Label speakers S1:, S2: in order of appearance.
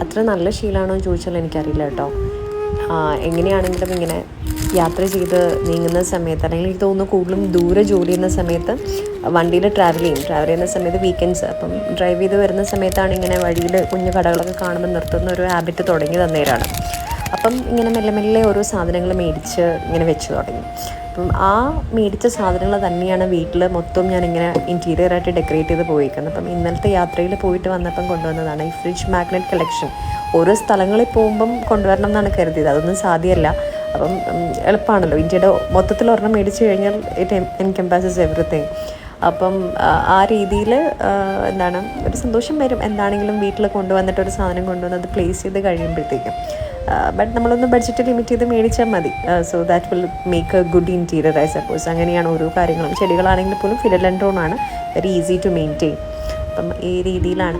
S1: അത്ര നല്ല ശീലമാണോ എന്ന് ചോദിച്ചാൽ എനിക്കറിയില്ല കേട്ടോ. എങ്ങനെയാണെങ്കിലും ഇങ്ങനെ യാത്ര ചെയ്ത് നീങ്ങുന്ന സമയത്ത്, അല്ലെങ്കിൽ എനിക്ക് തോന്നുന്നു കൂടുതലും ദൂരെ ജോലി ചെയ്യുന്ന സമയത്ത് വണ്ടിയിൽ ട്രാവൽ ചെയ്യുന്ന സമയത്ത് വീക്കെൻഡ്സ് അപ്പം ഡ്രൈവ് ചെയ്ത് വരുന്ന സമയത്താണ് ഇങ്ങനെ വഴിയിൽ കുഞ്ഞു കടകളൊക്കെ കാണുമ്പോൾ നിർത്തുന്ന ഒരു ഹാബിറ്റ് തുടങ്ങി തന്നേരാണ്. അപ്പം ഇങ്ങനെ മെല്ലെ മെല്ലെ ഓരോ സാധനങ്ങൾ മേടിച്ച് ഇങ്ങനെ വെച്ച് തുടങ്ങി. അപ്പം ആ മേടിച്ച സാധനങ്ങൾ തന്നെയാണ് വീട്ടിൽ മൊത്തം ഞാനിങ്ങനെ ഇൻറ്റീരിയറായിട്ട് ഡെക്കറേറ്റ് ചെയ്ത് പോയിരിക്കുന്നത്. അപ്പം ഇന്നലത്തെ യാത്രയിൽ പോയിട്ട് വന്നപ്പം കൊണ്ടുവന്നതാണ് ഈ ഫ്രിഡ്ജ് മാഗ്നറ്റ് കളക്ഷൻ. ഓരോ സ്ഥലങ്ങളിൽ പോകുമ്പം കൊണ്ടുവരണം എന്നാണ് കരുതിയത്, അതൊന്നും സാധ്യമല്ല. അപ്പം എളുപ്പമാണല്ലോ, ഇന്ത്യയുടെ മൊത്തത്തിൽ ഒരെണ്ണം മേടിച്ച് കഴിഞ്ഞാൽ ഇറ്റ് എൻകംപാസസ് എവറിത്തിങ്. അപ്പം ആ രീതിയിൽ എന്താണ് ഒരു സന്തോഷം വരും എന്താണെങ്കിലും വീട്ടിൽ കൊണ്ടുവന്നിട്ട് ഒരു സാധനം കൊണ്ടുവന്ന് അത് പ്ലേസ് ചെയ്ത് കഴിയുമ്പോഴത്തേക്കും. ബട്ട് നമ്മളൊന്ന് ബഡ്ജറ്റ് ലിമിറ്റ് ചെയ്ത് മേടിച്ചാൽ മതി. So that will make A good interior I suppose. അങ്ങനെയാണ് ഓരോ കാര്യങ്ങളും. ചെടികളാണെങ്കിൽ പോലും ഫിലഡെൻഡ്രോൺ ആണ്, വെരി ഈസി ടു മെയിൻറ്റെയിൻ. അപ്പം ഈ രീതിയിലാണ്